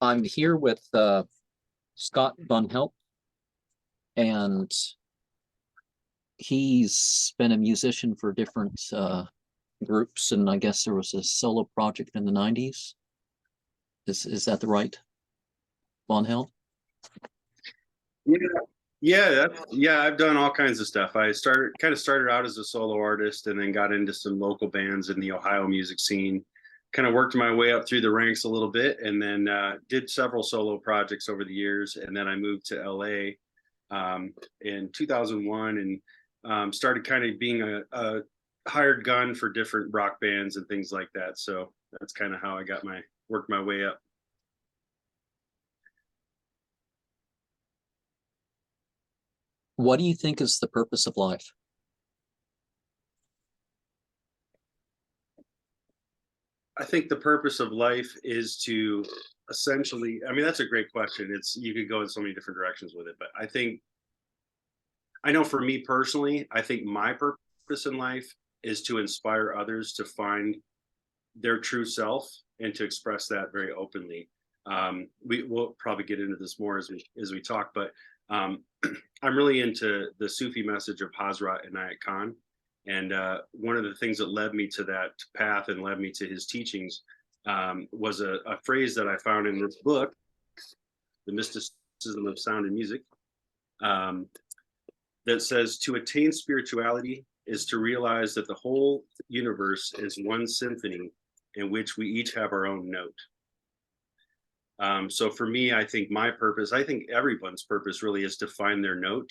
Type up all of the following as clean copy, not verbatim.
I'm here with Scott von Heldt, and he's been a musician for different groups, and I guess there was a solo project in the 90s. Is that the right von Heldt? Yeah, I've done all kinds of stuff. I started out as a solo artist and then got into some local bands in the Ohio music scene. Kind of worked my way up through the ranks a little bit, and then did several solo projects over the years. And then I moved to LA in 2001 and started kind of being a hired gun for different rock bands and things like that. So that's kind of how I worked my way up. What do you think is the purpose of life? I think the purpose of life is to essentially, I mean, that's a great question. You could go in so many different directions with it, but I know for me personally, I think my purpose in life is to inspire others to find their true self and to express that very openly. We'll probably get into this more as we talk, but I'm really into the Sufi message of Hazrat Inayat Khan. And one of the things that led me to that path and led me to his teachings was a phrase that I found in this book, The Mysticism of Sound and Music, that says, to attain spirituality is to realize that the whole universe is one symphony in which we each have our own note. So for me, I think everyone's purpose really is to find their note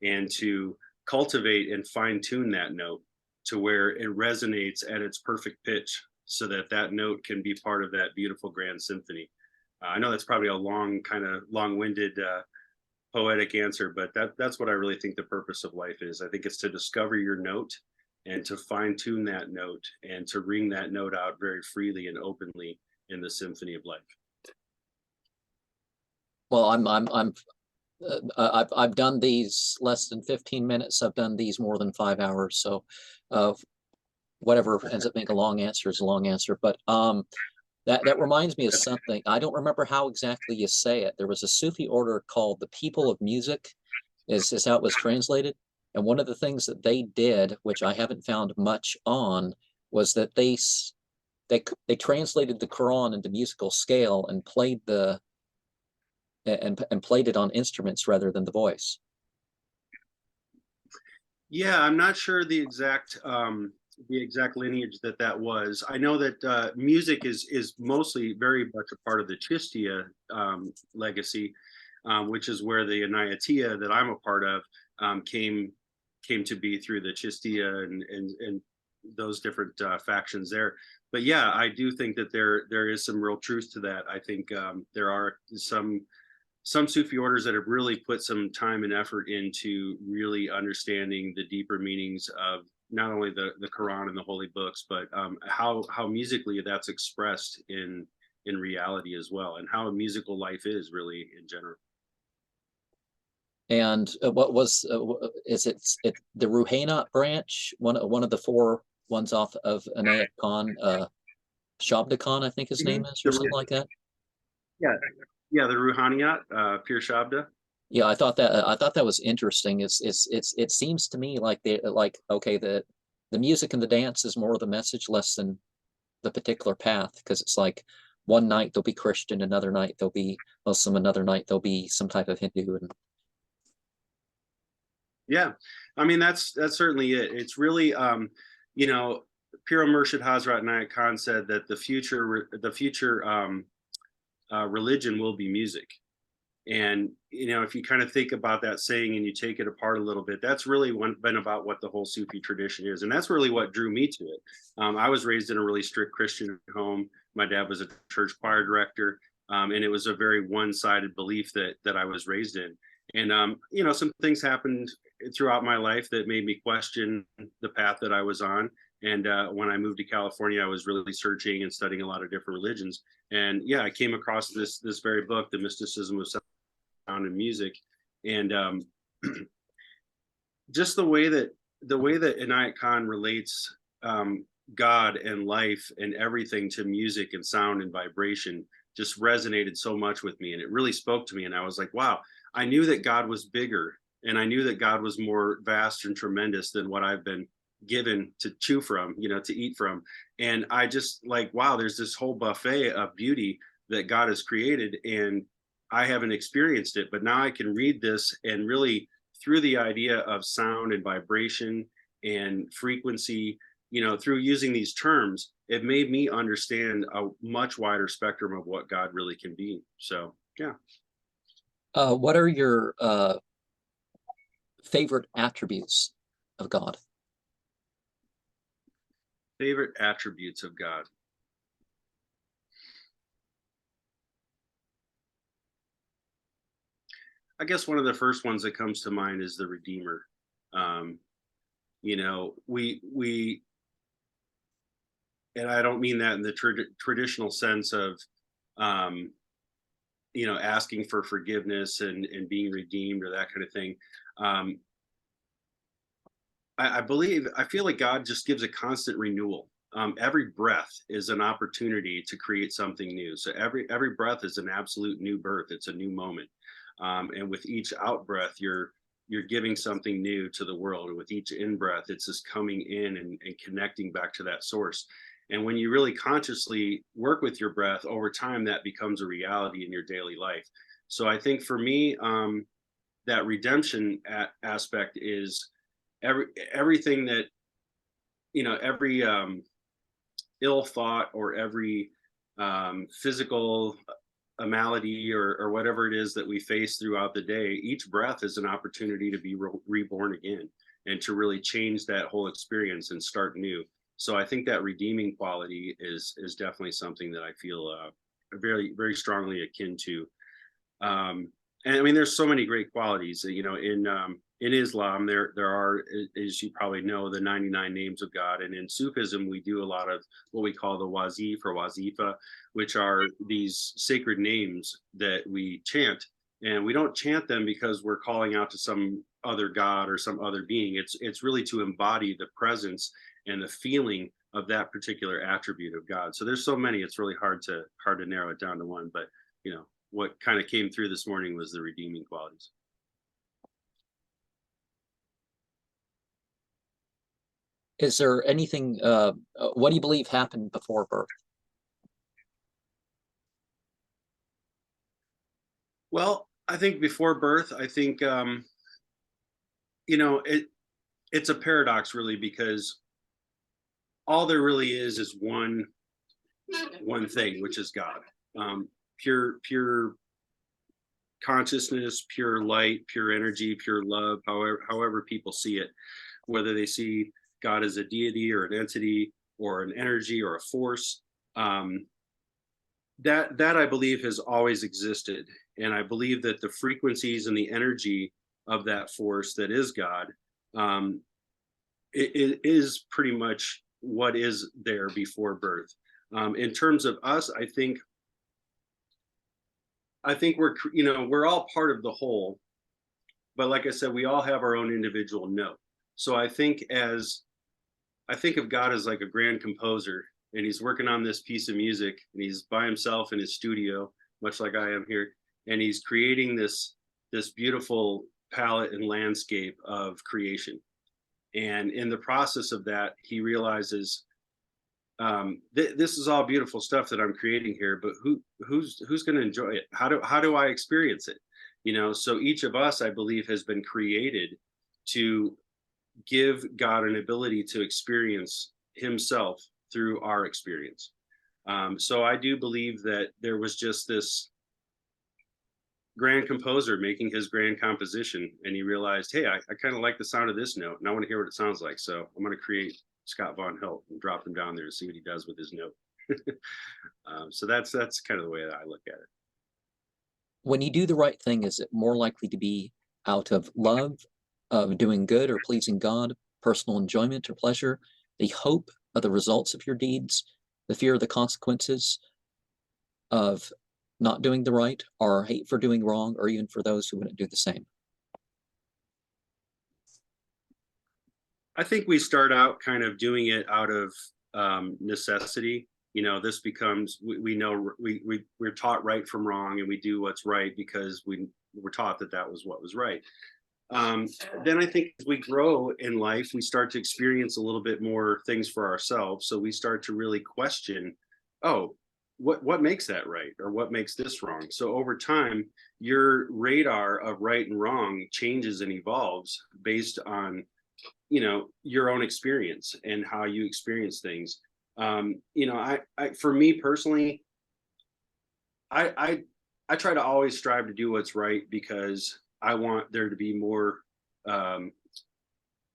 and to cultivate and fine tune that note to where it resonates at its perfect pitch so that that note can be part of that beautiful grand symphony. I know that's probably a long-winded poetic answer, but that's what I really think the purpose of life is. I think it's to discover your note and to fine tune that note and to ring that note out very freely and openly in the symphony of life. Well, I've done these less than 15 minutes. I've done these more than 5 hours. So whatever ends up being a long answer is a long answer. But that reminds me of something. I don't remember how exactly you say it. There was a Sufi order called the People of Music, is how it was translated. And one of the things that they did, which I haven't found much on, was that they translated the Quran into musical scale and played played it on instruments rather than the voice. Yeah, I'm not sure the exact lineage that was. I know that music is mostly very much a part of the Chishtiya legacy, which is where the Inayatiyya that I'm a part of came to be through the Chishtiya and those different factions there. But yeah, I do think that there is some real truth to that. I think there are some Sufi orders that have really put some time and effort into really understanding the deeper meanings of not only the Quran and the holy books, but how musically that's expressed in reality as well, and how a musical life is really in general. And what was is it the Ruhainat branch, one of the 4 ones off of Inayat Khan, Shabda Khan, I think his name is, or something like that? Yeah, the Ruhaniyat, Pir Shabda. Yeah, I thought that was interesting. It seems to me like okay, the music and the dance is more the message, less than the particular path, because it's like one night they'll be Christian, another night they'll be Muslim, another night they'll be some type of Hindu. And yeah, I mean that's certainly it. It's really Pir Murshid Hazrat Inayat Khan said that the future religion will be music. And if you kind of think about that saying and you take it apart a little bit, that's really been about what the whole Sufi tradition is, and that's really what drew me to it. I was raised in a really strict Christian home. My dad was a church choir director, and it was a very one-sided belief that I was raised in. And some things happened throughout my life that made me question the path that I was on. And when I moved to California, I was really searching and studying a lot of different religions. And yeah, I came across this very book, The Mysticism of Sound and Music, and just the way that Inayat Khan relates God and life and everything to music and sound and vibration just resonated so much with me, and it really spoke to me. And I was like, wow, I knew that God was bigger, and I knew that God was more vast and tremendous than what I've been given to chew from, to eat from. And I just like, wow, there's this whole buffet of beauty that God has created, and I haven't experienced it, but now I can read this and really, through the idea of sound and vibration and frequency, through using these terms, it made me understand a much wider spectrum of what God really can be. So, yeah. What are your favorite attributes of God? Favorite attributes of God. I guess one of the first ones that comes to mind is the Redeemer. Um, we, and I don't mean that in the traditional sense of, um, asking for forgiveness and being redeemed or that kind of thing. Um, I feel like God just gives a constant renewal. Every breath is an opportunity to create something new. So every breath is an absolute new birth. It's a new moment. And with each out breath, you're giving something new to the world. And with each in breath, it's just coming in and connecting back to that source. And when you really consciously work with your breath over time, that becomes a reality in your daily life. So I think for me, that redemption aspect is everything that, every ill thought or every physical a malady or whatever it is that we face throughout the day. Each breath is an opportunity to be reborn again and to really change that whole experience and start new. So I think that redeeming quality is definitely something that I feel very, very strongly akin to. And I mean, there's so many great qualities. In Islam, there are, as you probably know, the 99 names of God, and in Sufism, we do a lot of what we call the wazif or wazifa, which are these sacred names that we chant. And we don't chant them because we're calling out to some other God or some other being. It's really to embody the presence and the feeling of that particular attribute of God. So there's so many. It's really hard to narrow it down to one. But what kind of came through this morning was the redeeming qualities. Is there anything, what do you believe happened before birth? Well, I think before birth, I think, it's a paradox really, because all there really is one thing, which is God. Pure consciousness, pure light, pure energy, pure love, however people see it, whether they see God as a deity or an entity or an energy or a force. That I believe has always existed. And I believe that the frequencies and the energy of that force that is God, it is pretty much what is there before birth. In terms of us, I think we're all part of the whole, but like I said, we all have our own individual note. So I think of God as like a grand composer, and he's working on this piece of music, and he's by himself in his studio, much like I am here, and he's creating this beautiful palette and landscape of creation. And in the process of that, he realizes, this is all beautiful stuff that I'm creating here, but who's going to enjoy it? How do I experience it? So each of us, I believe, has been created to give God an ability to experience himself through our experience. So I do believe that there was just this grand composer making his grand composition, and he realized, hey, I kind of like the sound of this note, and I want to hear what it sounds like. So I'm going to create Scott Von Heldt and drop him down there and see what he does with his note. So that's kind of the way that I look at it. When you do the right thing, is it more likely to be out of love, of doing good or pleasing God, personal enjoyment or pleasure, the hope of the results of your deeds, the fear of the consequences of not doing the right, or hate for doing wrong, or even for those who wouldn't do the same? I think we start out kind of doing it out of necessity. this becomes, we know we're taught right from wrong, and we do what's right because we were taught that that was what was right. Then I think as we grow in life, we start to experience a little bit more things for ourselves. So we start to really question, oh, what makes that right, or what makes this wrong? So over time, your radar of right and wrong changes and evolves based on your own experience and how you experience things. I for me personally, I try to always strive to do what's right because I want there to be um,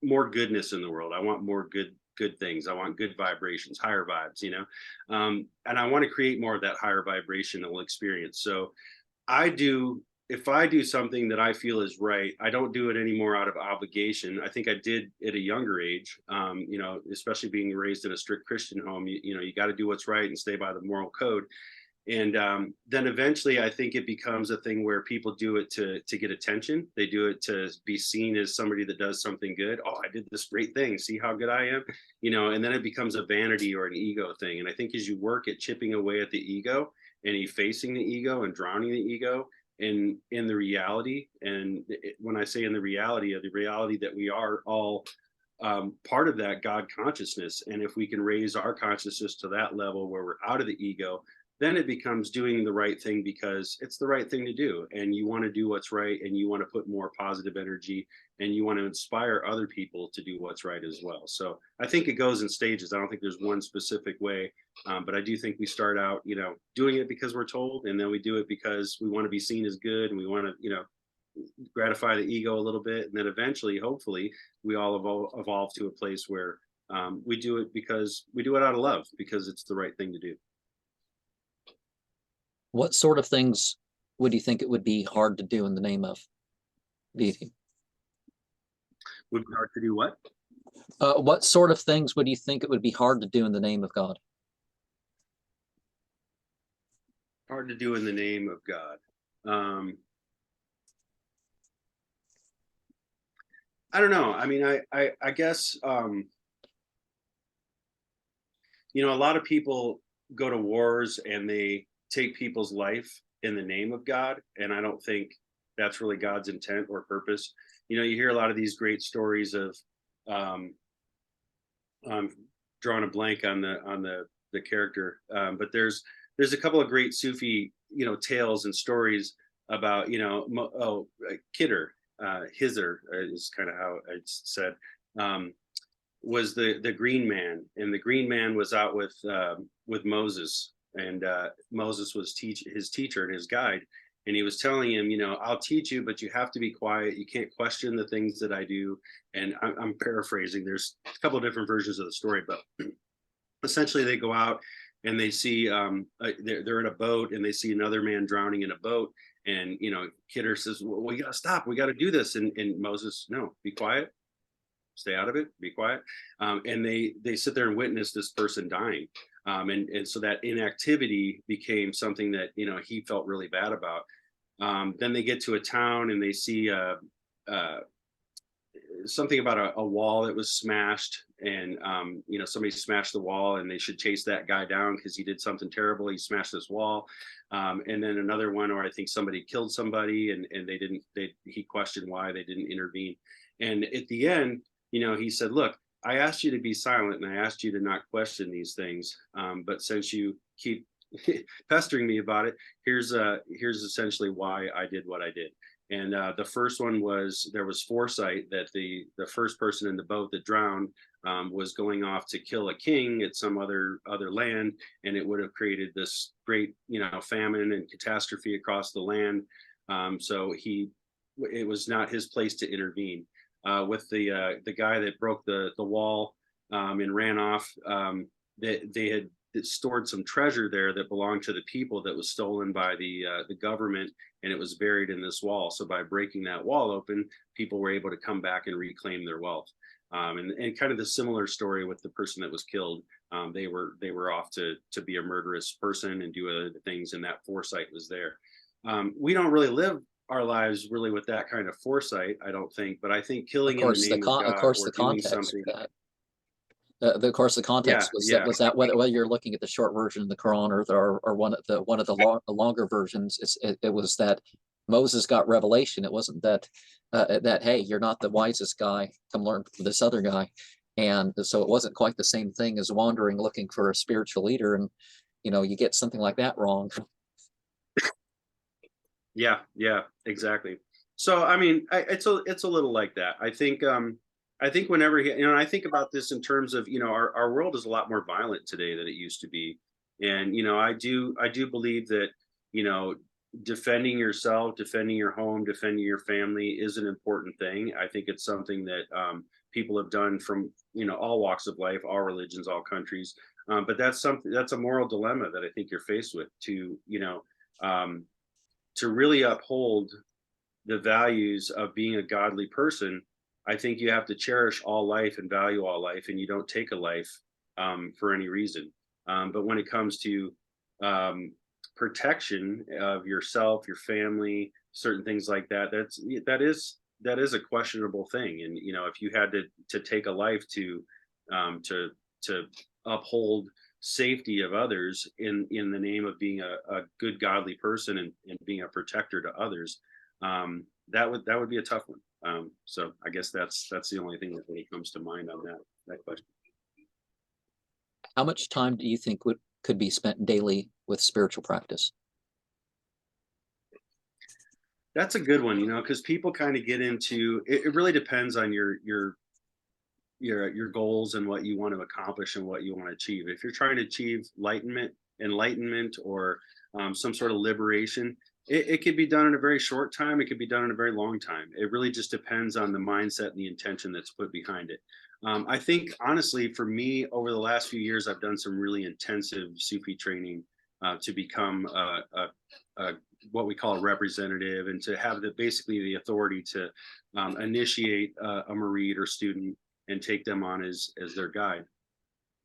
more goodness in the world. I want more good things. I want good vibrations, higher vibes, and I want to create more of that higher vibrational experience. So I do, if I do something that I feel is right, I don't do it anymore out of obligation. I think I did at a younger age, especially being raised in a strict Christian home. You got to do what's right and stay by the moral code. And then eventually I think it becomes a thing where people do it to get attention. They do it to be seen as somebody that does something good. Oh, I did this great thing, see how good I am, and then it becomes a vanity or an ego thing. And I think as you work at chipping away at the ego and effacing the ego and drowning the ego in the reality, and when I say in the reality that we are all part of that God consciousness. And if we can raise our consciousness to that level where we're out of the ego, then it becomes doing the right thing because it's the right thing to do. And you want to do what's right, and you want to put more positive energy, and you want to inspire other people to do what's right as well. So I think it goes in stages. I don't think there's one specific way, but I do think we start out, doing it because we're told, and then we do it because we want to be seen as good, and we want to, gratify the ego a little bit. And then eventually, hopefully, we all evolve to a place where we do it because we do it out of love, because it's the right thing to do. What sort of things would you think it would be hard to do in the name of? Do you think? Would be hard to do what? What sort of things would you think it would be hard to do in the name of God? Hard to do in the name of God. I don't know. I mean, I guess, a lot of people go to wars and they take people's life in the name of God. And I don't think that's really God's intent or purpose. You hear a lot of these great stories of, drawing a blank on the character, but there's a couple of great Sufi, tales and stories about, Kidder, Hizr is kind of how it's said, was the green man, and the green man was out with Moses, and Moses was his teacher and his guide, and he was telling him, I'll teach you, but you have to be quiet. You can't question the things that I do. And I'm paraphrasing. There's a couple of different versions of the story, but essentially they go out and they see they're in a boat, and they see another man drowning in a boat, and Kidder says, well, we gotta stop, we gotta do this, and Moses, no, be quiet, stay out of it, be quiet. And they sit there and witness this person dying. And so that inactivity became something that, he felt really bad about. Then they get to a town and they see something about a wall that was smashed, and somebody smashed the wall, and they should chase that guy down because he did something terrible. He smashed this wall. And then another one where I think somebody killed somebody, and he questioned why they didn't intervene. And at the end, he said, look, I asked you to be silent, and I asked you to not question these things. But since you keep pestering me about it, here's essentially why I did what I did. And the first one was, there was foresight that the first person in the boat that drowned was going off to kill a king at some other land, and it would have created this great, famine and catastrophe across the land. So it was not his place to intervene. With the guy that broke the wall and ran off, they had stored some treasure there that belonged to the people, that was stolen by the government, and it was buried in this wall. So by breaking that wall open, people were able to come back and reclaim their wealth. And kind of the similar story with the person that was killed. They were off to be a murderous person and do other things, and that foresight was there. We don't really live our lives really with that kind of foresight, I don't think. But I think killing in the name of God, of course, or the doing context something. of that. Of course, the Yeah, context yeah, was that whether you're looking at the short version of the Quran or one of the longer versions, it was that Moses got revelation. It wasn't that that hey, you're not the wisest guy. Come learn from this other guy. And so it wasn't quite the same thing as wandering looking for a spiritual leader. And you get something like that wrong. yeah, yeah, exactly. So I mean, it's a little like that. I think whenever I think about this in terms of our world is a lot more violent today than it used to be, and I do believe that you know defending yourself, defending your home, defending your family is an important thing. I think it's something that people have done from all walks of life, all religions, all countries. But that's a moral dilemma that I think you're faced with um, to really uphold the values of being a godly person. I think you have to cherish all life and value all life, and you don't take a life for any reason. But when it comes to um, protection of yourself, your family, certain things like that, that is a questionable thing. And if you had to take a life to uphold safety of others in the name of being a good godly person and being a protector to others, that would be a tough one. So I guess that's the only thing that really comes to mind on that question. How much time do you think could be spent daily with spiritual practice? That's a good one, because people kind of get into it. It really depends on your goals and what you want to accomplish and what you want to achieve. If you're trying to achieve enlightenment, or some sort of liberation, it could be done in a very short time. It could be done in a very long time. It really just depends on the mindset and the intention that's put behind it. I think honestly, for me, over the last few years, I've done some really intensive Sufi training to become a what we call a representative, and to have basically the authority to initiate a murid or student and take them on as their guide.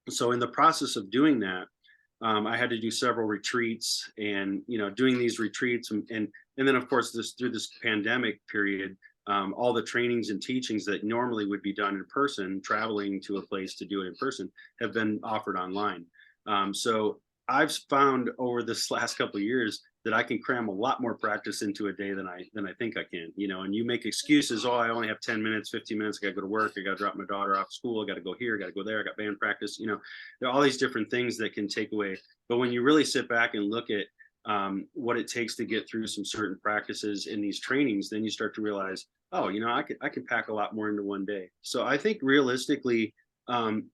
So in the process of doing that, I had to do several retreats, and doing these retreats, and then of course through this pandemic period, all the trainings and teachings that normally would be done in person, traveling to a place to do it in person, have been offered online. So I've found over this last couple of years that I can cram a lot more practice into a day than I think I can. And you make excuses. Oh, I only have 10 minutes, 15 minutes. I got to go to work. I got to drop my daughter off school. I got to go here. I got to go there. I got band practice. There are all these different things that can take away. But when you really sit back and look at what it takes to get through some certain practices in these trainings, then you start to realize, oh, I can pack a lot more into one day. So I think realistically,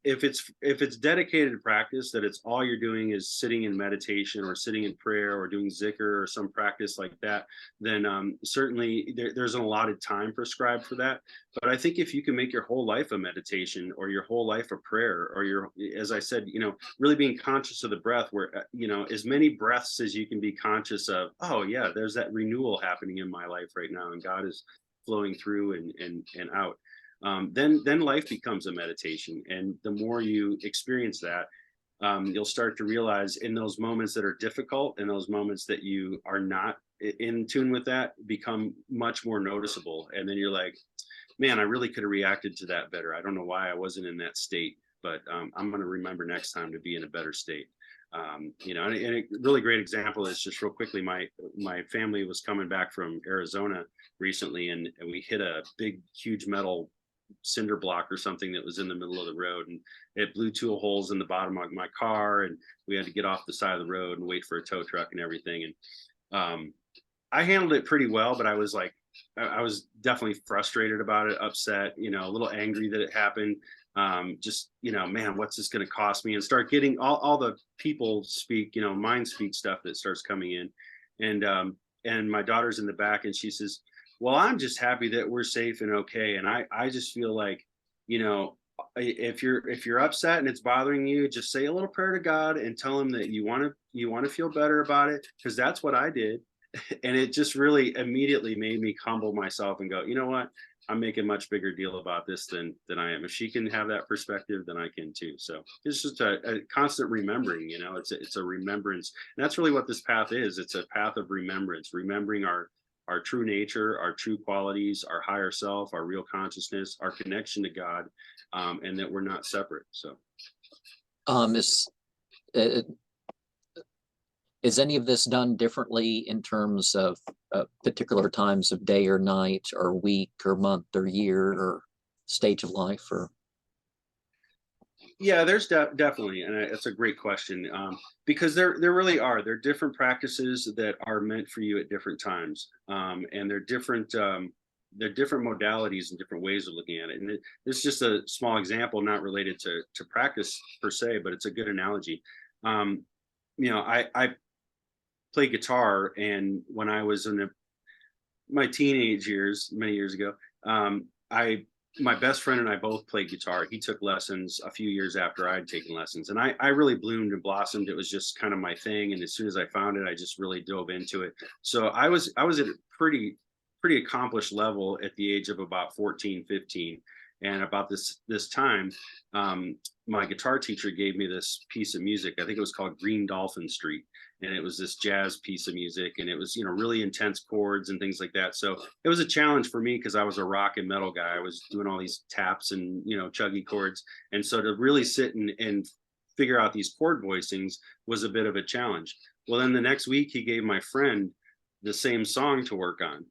if it's dedicated practice, that it's all you're doing is sitting in meditation or sitting in prayer or doing zikr or some practice like that, then certainly there's a allotted time prescribed for that. But I think if you can make your whole life a meditation, or your whole life a prayer, or as I said, really being conscious of the breath, where as many breaths as you can be conscious of, oh yeah, there's that renewal happening in my life right now, and God is flowing through and out. Then life becomes a meditation, and the more you experience that, you'll start to realize in those moments that are difficult, and those moments that you are not in tune with, that become much more noticeable. And then you're like, man, I really could have reacted to that better. I don't know why I wasn't in that state, but I'm going to remember next time to be in a better state. And a really great example is, just real quickly, my family was coming back from Arizona recently, and we hit a big, huge metal cinder block or something that was in the middle of the road, and it blew two holes in the bottom of my car, and we had to get off the side of the road and wait for a tow truck and everything. And I handled it pretty well, but I was like, I was definitely frustrated about it, upset, a little angry that it happened. Just, man, what's this going to cost me? And start getting all the people speak, mind speak stuff that starts coming in. And my daughter's in the back, and she says, well, I'm just happy that we're safe and okay. And I just feel like, if you're upset and it's bothering you, just say a little prayer to God and tell him that you want to feel better about it, because that's what I did. And it just really immediately made me humble myself and go, you know what? I'm making a much bigger deal about this than I am. If she can have that perspective, then I can too. So it's just a constant remembering, it's a remembrance. And that's really what this path is. It's a path of remembrance, remembering our true nature, our true qualities, our higher self, our real consciousness, our connection to God, and that we're not separate. So, Is uh, is any of this done differently in terms of particular times of day or night or week or month or year or stage of life? Or yeah, there's definitely, and it's a great question, because there really are. There are different practices that are meant for you at different times, and they're different modalities and different ways of looking at it. And this is just a small example, not related to practice per se, but it's a good analogy. Um, I play guitar, and when I was in my teenage years, many years ago, I my best friend and I both played guitar. He took lessons a few years after I'd taken lessons, and I really bloomed and blossomed. It was just kind of my thing, and as soon as I found it, I just really dove into it. So I was at a pretty accomplished level at the age of about 14, 15. And about this time, my guitar teacher gave me this piece of music. I think it was called Green Dolphin Street, and it was this jazz piece of music, and it was, really intense chords and things like that. So it was a challenge for me because I was a rock and metal guy. I was doing all these taps and, chuggy chords, and so to really sit and figure out these chord voicings was a bit of a challenge. Well, then the next week he gave my friend the same song to work on,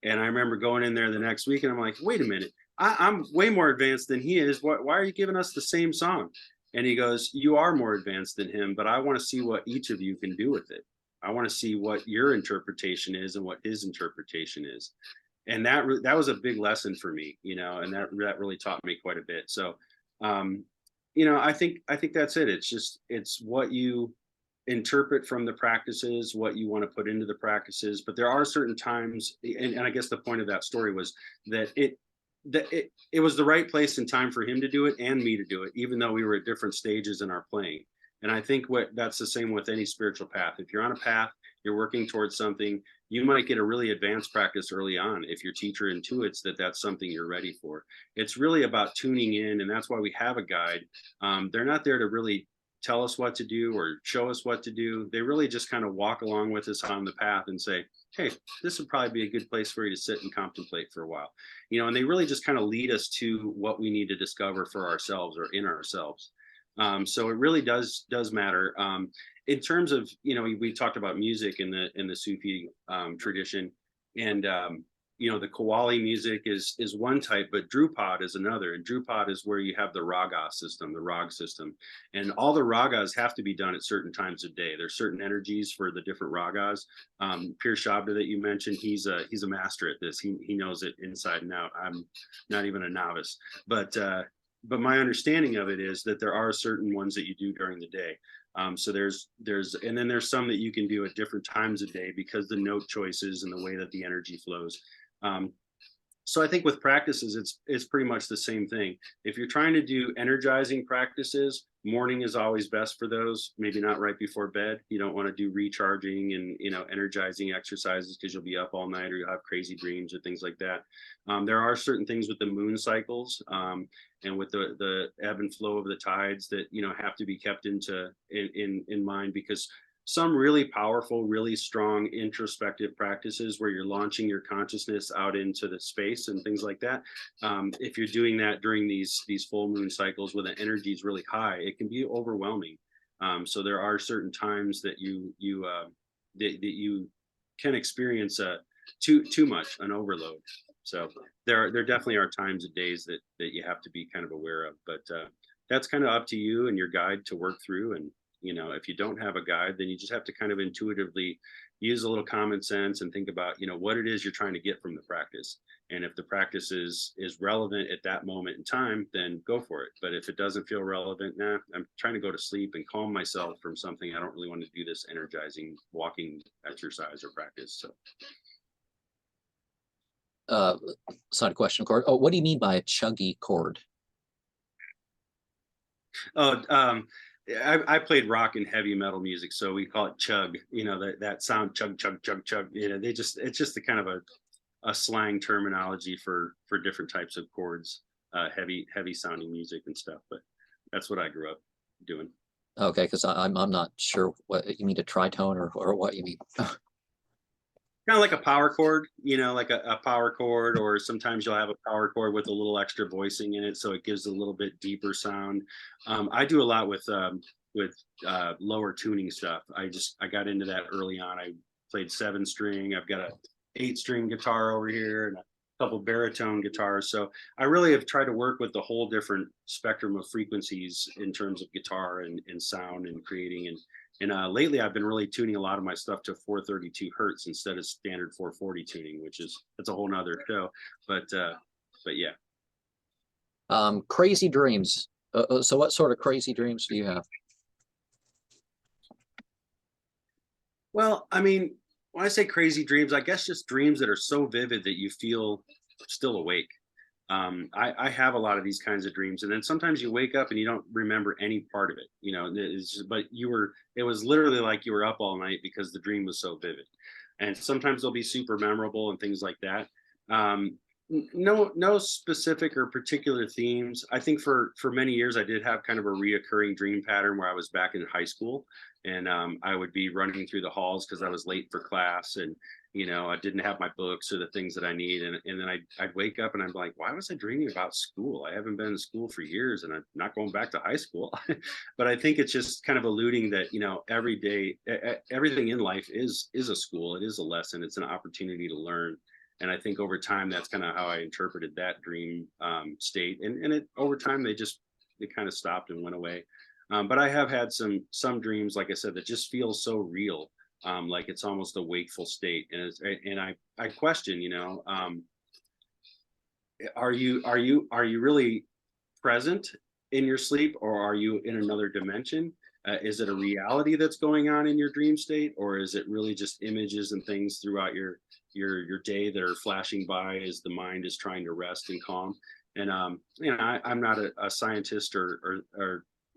and I remember going in there the next week, and I'm like, wait a minute, I'm way more advanced than he is. Why are you giving us the same song? And he goes, you are more advanced than him, but I want to see what each of you can do with it. I want to see what your interpretation is and what his interpretation is. And that was a big lesson for me, and that really taught me quite a bit. So, um, I think that's it. It's what you interpret from the practices, what you want to put into the practices. But there are certain times, and I guess the point of that story was that it was the right place and time for him to do it and me to do it, even though we were at different stages in our playing. And I think that's the same with any spiritual path. If you're on a path, you're working towards something, you might get a really advanced practice early on if your teacher intuits that that's something you're ready for. It's really about tuning in, and that's why we have a guide. They're not there to really tell us what to do or show us what to do. They really just kind of walk along with us on the path and say, hey, this would probably be a good place for you to sit and contemplate for a while. And they really just kind of lead us to what we need to discover for ourselves or in ourselves. So it really does matter. In terms of, we talked about music in the Sufi tradition, and the Qawwali music is one type, but Drupad is another. And Drupad is where you have the raga system, the rag system, and all the ragas have to be done at certain times of day. There's certain energies for the different ragas. Pir Shabda that you mentioned, he's a master at this. He knows it inside and out. I'm not even a novice, but my understanding of it is that there are certain ones that you do during the day. So there's and then there's some that you can do at different times of day because the note choices and the way that the energy flows. So I think with practices, it's pretty much the same thing. If you're trying to do energizing practices, morning is always best for those. Maybe not right before bed. You don't want to do recharging and energizing exercises because you'll be up all night or you'll have crazy dreams or things like that. There are certain things with the moon cycles and with the ebb and flow of the tides that have to be kept in mind, because some really powerful, really strong introspective practices where you're launching your consciousness out into the space and things like that. If you're doing that during these full moon cycles where the energy is really high, it can be overwhelming. So there are certain times that that you can experience too much, an overload. So there definitely are times of days that you have to be kind of aware of, but that's kind of up to you and your guide to work through. And if you don't have a guide, then you just have to kind of intuitively use a little common sense and think about, what it is you're trying to get from the practice. And if the practice is relevant at that moment in time, then go for it. But if it doesn't feel relevant, I'm trying to go to sleep and calm myself from something. I don't really want to do this energizing walking exercise or practice. So side question, chord. Oh, what do you mean by a chuggy chord? Oh, I played rock and heavy metal music, so we call it chug. That sound, chug, chug, chug, chug. It's just the kind of a slang terminology for different types of chords, heavy sounding music and stuff. But that's what I grew up doing. Okay, because I'm not sure what you mean, a tritone or what you mean. kind of like a power chord, like a power chord, or sometimes you'll have a power chord with a little extra voicing in it, so it gives a little bit deeper sound. I do a lot with lower tuning stuff. I got into that early on. I played 7 string. I've got a 8 string guitar over here and a couple baritone guitars. So I really have tried to work with the whole different spectrum of frequencies in terms of guitar and sound and creating. And lately I've been really tuning a lot of my stuff to 432 hertz instead of standard 440 tuning, that's a whole nother show. But yeah. Crazy dreams. So what sort of crazy dreams do you have? Well, I mean, when I say crazy dreams, I guess just dreams that are so vivid that you feel still awake. I have a lot of these kinds of dreams, and then sometimes you wake up and you don't remember any part of it. But it was literally like you were up all night because the dream was so vivid. And sometimes they'll be super memorable and things like that. No specific or particular themes. I think for many years I did have kind of a reoccurring dream pattern where I was back in high school, and I would be running through the halls because I was late for class, and I didn't have my books or the things that I need, and then I'd wake up and I'm like, why was I dreaming about school? I haven't been in school for years, and I'm not going back to high school. But I think it's just kind of alluding that every day, everything in life is a school. It is a lesson. It's an opportunity to learn. And I think over time, that's kind of how I interpreted that dream state. And over time, they kind of stopped and went away. But I have had some dreams, like I said, that just feel so real, like it's almost a wakeful state. And I question, are you really present in your sleep, or are you in another dimension? Is it a reality that's going on in your dream state, or is it really just images and things throughout your day that are flashing by as the mind is trying to rest and calm? And I'm not a scientist or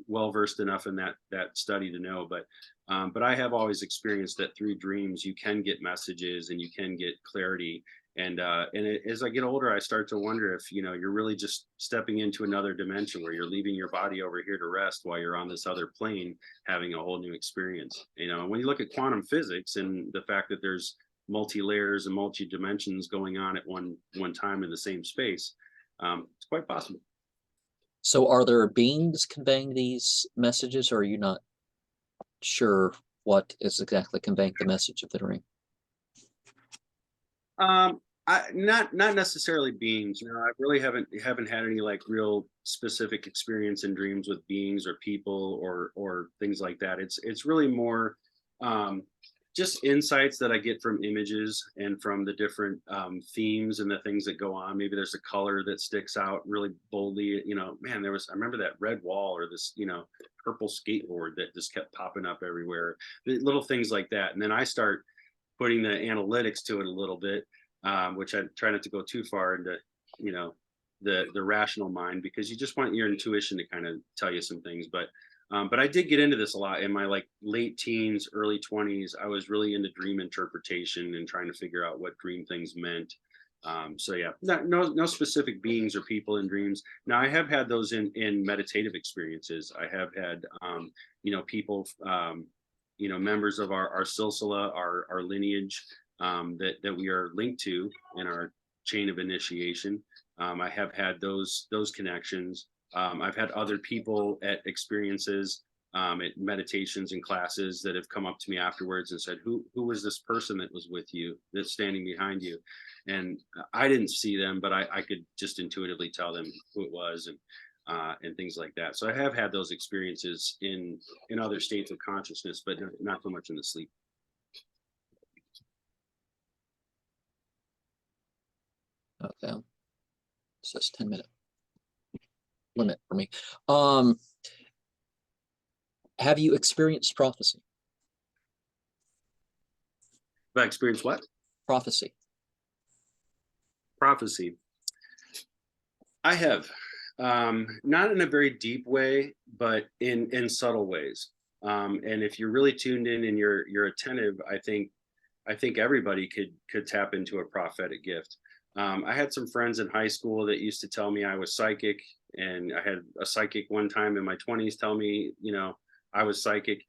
well versed enough in that study to know, but I have always experienced that through dreams you can get messages and you can get clarity. As I get older, I start to wonder if you're really just stepping into another dimension where you're leaving your body over here to rest while you're on this other plane having a whole new experience. And when you look at quantum physics and the fact that there's multi layers and multi dimensions going on at one time in the same space, it's quite possible. So are there beings conveying these messages, or are you not sure what is exactly conveying the message of the dream? Not necessarily beings. I really haven't had any like real specific experience in dreams with beings or people or things like that. It's really more just insights that I get from images and from the different themes and the things that go on. Maybe there's a color that sticks out really boldly. Man, I remember that red wall or this purple skateboard that just kept popping up everywhere. Little things like that, and then I start putting the analytics to it a little bit, which I try not to go too far into, the rational mind, because you just want your intuition to kind of tell you some things. But I did get into this a lot in my like late teens, early 20s. I was really into dream interpretation and trying to figure out what dream things meant. So yeah, no specific beings or people in dreams. Now I have had those in meditative experiences. I have had people, members of our silsila, our lineage, that we are linked to in our chain of initiation. I have had those connections. I've had other people at experiences, at meditations and classes, that have come up to me afterwards and said, who was this person that was with you, that's standing behind you? And I didn't see them, but I could just intuitively tell them who it was, and things like that. So I have had those experiences in other states of consciousness, but not so much in the sleep. Okay. So it's 10-minute limit for me. Have you experienced prophecy? Have I experienced what? Prophecy. Prophecy. I have. Not in a very deep way, but in subtle ways. And if you're really tuned in and you're attentive, I think everybody could tap into a prophetic gift. I had some friends in high school that used to tell me I was psychic, and I had a psychic one time in my 20s tell me, I was psychic.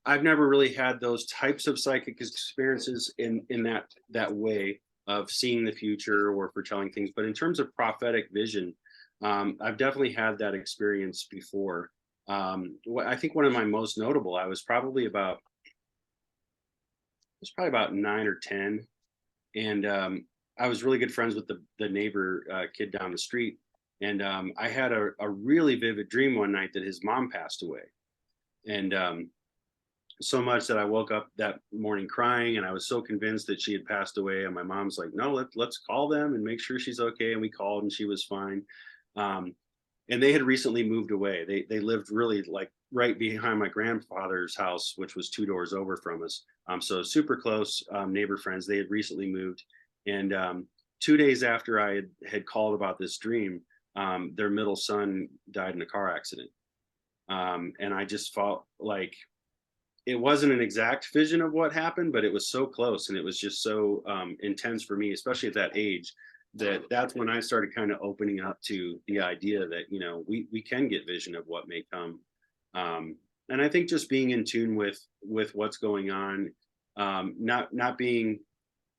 I've never really had those types of psychic experiences in that way of seeing the future or foretelling things. But in terms of prophetic vision, I've definitely had that experience before. I think one of my most notable, I was probably about 9 or 10, and I was really good friends with the neighbor kid down the street, and I had a really vivid dream one night that his mom passed away, and so much that I woke up that morning crying, and I was so convinced that she had passed away. And my mom's like, "No, let's call them and make sure she's okay." And we called, and she was fine. Um, and they had recently moved away. They lived really like right behind my grandfather's house, which was 2 doors over from us. So super close neighbor friends. They had recently moved, and 2 days after I had called about this dream, their middle son died in a car accident. And I just felt like it wasn't an exact vision of what happened, but it was so close, and it was just so intense for me, especially at that age, that's when I started kind of opening up to the idea that, we can get vision of what may come. And I think just being in tune with what's going on, not being,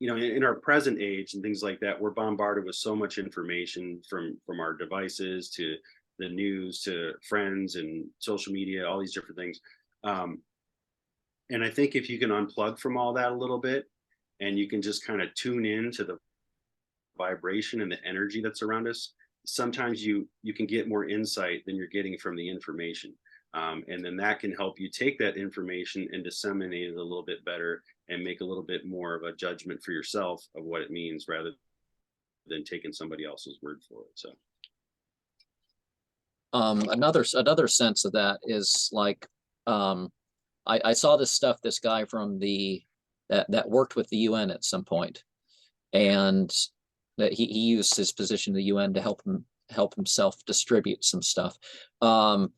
in our present age and things like that, we're bombarded with so much information from our devices to the news to friends and social media, all these different things. And I think if you can unplug from all that a little bit, and you can just kind of tune in to the vibration and the energy that's around us, sometimes you can get more insight than you're getting from the information. And then that can help you take that information and disseminate it a little bit better and make a little bit more of a judgment for yourself of what it means, rather than taking somebody else's word for it. So Another sense of that is like, I saw this stuff, this guy from that worked with the UN at some point, and that he used his position in the UN to help himself distribute some stuff. But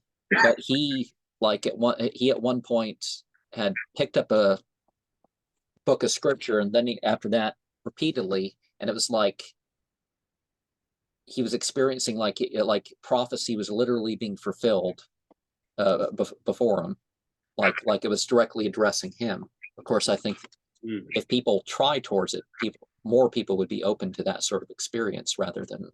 he at one point had picked up a book of scripture, and then after that repeatedly, and it was like he was experiencing like prophecy was literally being fulfilled before him, like it was directly addressing him. Of course, I think if people try towards it, more people would be open to that sort of experience, rather than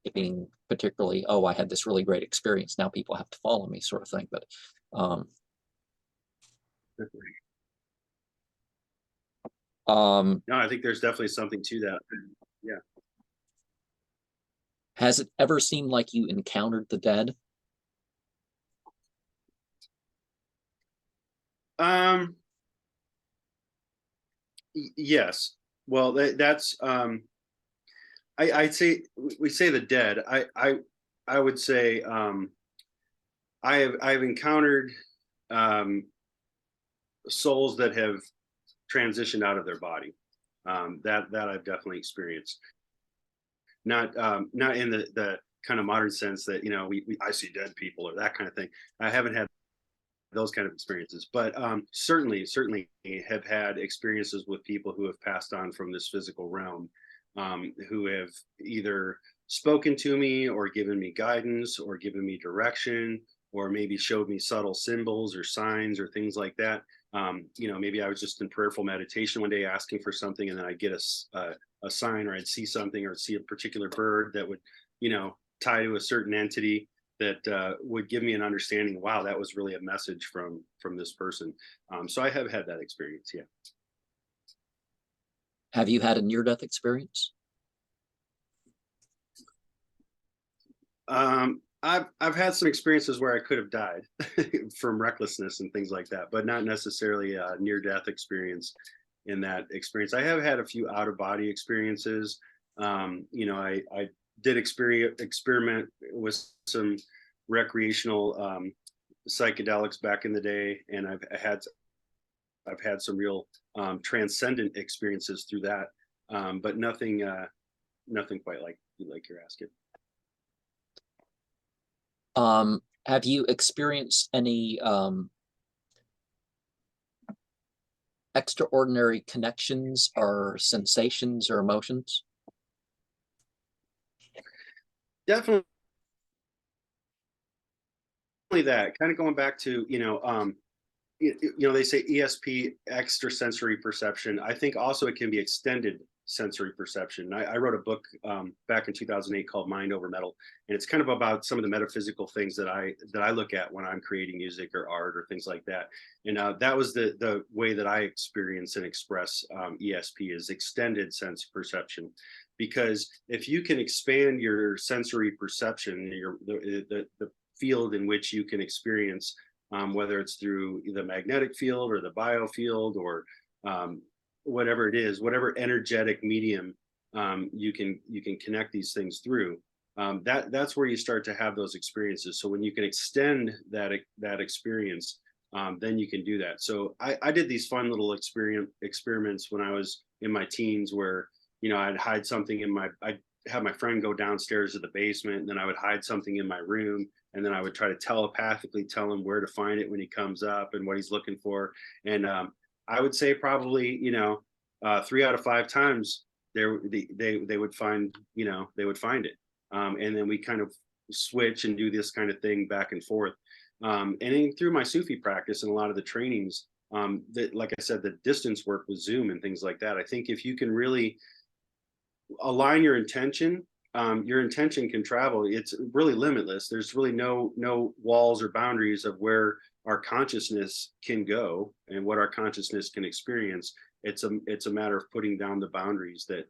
it being particularly, oh, I had this really great experience, now people have to follow me, sort of thing. But no, I think there's definitely something to that. Yeah. has it ever seemed like you encountered the dead? Yes. Well, that's I'd say we say the dead. I would say I've encountered um, souls that have transitioned out of their body. That I've definitely experienced. Not in the kind of modern sense that I see dead people or that kind of thing. I haven't had those kind of experiences, but certainly have had experiences with people who have passed on from this physical realm, who have either spoken to me or given me guidance or given me direction, or maybe showed me subtle symbols or signs or things like that. Maybe I was just in prayerful meditation one day asking for something, and then I'd get a sign, or I'd see something, or see a particular bird that would tie to a certain entity that would give me an understanding. Wow, that was really a message from this person. So I have had that experience. Yeah. Have you had a near-death experience? I've had some experiences where I could have died from recklessness and things like that, but not necessarily a near-death experience. In that experience, I have had a few out-of-body experiences. I did experiment with some recreational psychedelics back in the day, and I've had some real transcendent experiences through that, but nothing quite like you're asking. Have you experienced any extraordinary connections or sensations or emotions? Definitely that kind of going back to they say ESP, extrasensory perception. I think also it can be extended sensory perception. I wrote a book back in 2008 called Mind Over Metal, and it's kind of about some of the metaphysical things that I look at when I'm creating music or art or things like that. And that was the way that I experience and express ESP, is extended sense perception. Because if you can expand your sensory perception, the field in which you can experience, whether it's through the magnetic field or the biofield or whatever it is, whatever energetic medium you can connect these things through. That's where you start to have those experiences. So when you can extend that experience, then you can do that. So I did these fun little experiments when I was in my teens, where I'd hide something I'd have my friend go downstairs to the basement, and then I would hide something in my room, and then I would try to telepathically tell him where to find it when he comes up and what he's looking for. And I would say probably 3 out of 5 times they would find it, and then we kind of switch and do this kind of thing back and forth. And then through my Sufi practice and a lot of the trainings, that, like I said, the distance work with Zoom and things like that, I think if you can really align your intention can travel. It's really limitless. There's really no walls or boundaries of where our consciousness can go and what our consciousness can experience. It's a matter of putting down the boundaries that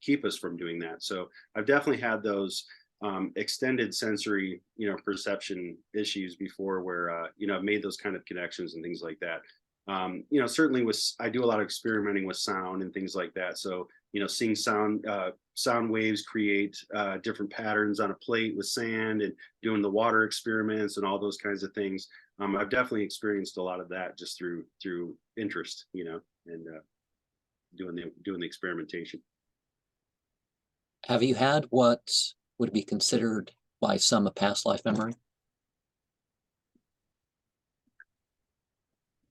keep us from doing that. So I've definitely had those extended sensory perception issues before, where I've made those kind of connections and things like that. Certainly I do a lot of experimenting with sound and things like that. So seeing sound waves create different patterns on a plate with sand, and doing the water experiments and all those kinds of things. I've definitely experienced a lot of that just through interest, and doing the experimentation. Have you had what would be considered by some a past life memory?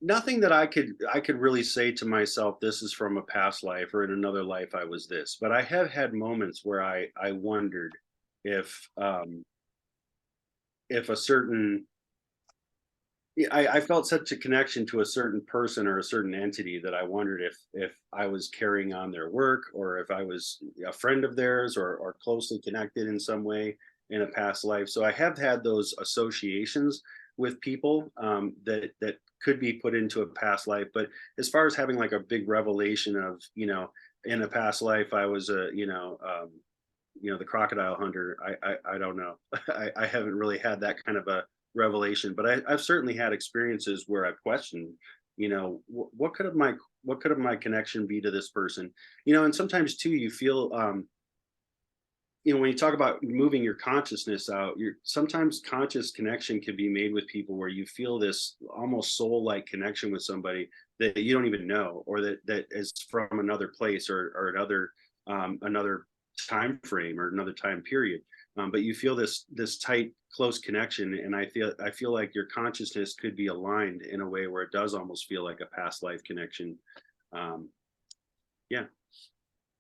Nothing that I could really say to myself, this is from a past life, or in another life I was this. But I have had moments where I wondered if a certain I felt such a connection to a certain person or a certain entity that I wondered if I was carrying on their work, or if I was a friend of theirs, or closely connected in some way in a past life. So I have had those associations with people that could be put into a past life. But as far as having like a big revelation of, in a past life I was the crocodile hunter, I don't know. I haven't really had that kind of a revelation, but I've certainly had experiences where I've questioned, what could have my connection be to this person, and sometimes too you feel, when you talk about moving your consciousness out, sometimes conscious connection can be made with people where you feel this almost soul-like connection with somebody that you don't even know, or that is from another place, or another time frame or another time period. But you feel this tight, close connection, and I feel like your consciousness could be aligned in a way where it does almost feel like a past life connection. Yeah.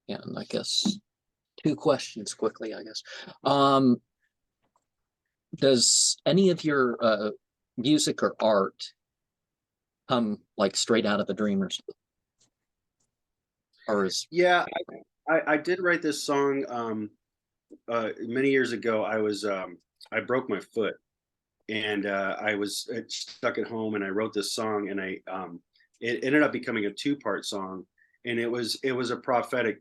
Yeah, and I guess 2 questions quickly, I guess. Does any of your music or art come like straight out of the dreamers? Or is Yeah, I did write this song many years ago. I broke my foot, and I was stuck at home, and I wrote this song, and it ended up becoming a 2-part song, and it was a prophetic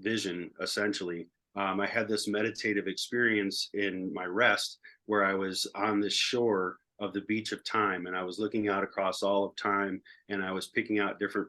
vision, essentially. I had this meditative experience in my rest, where I was on the shore of the beach of time, and I was looking out across all of time, and I was picking out different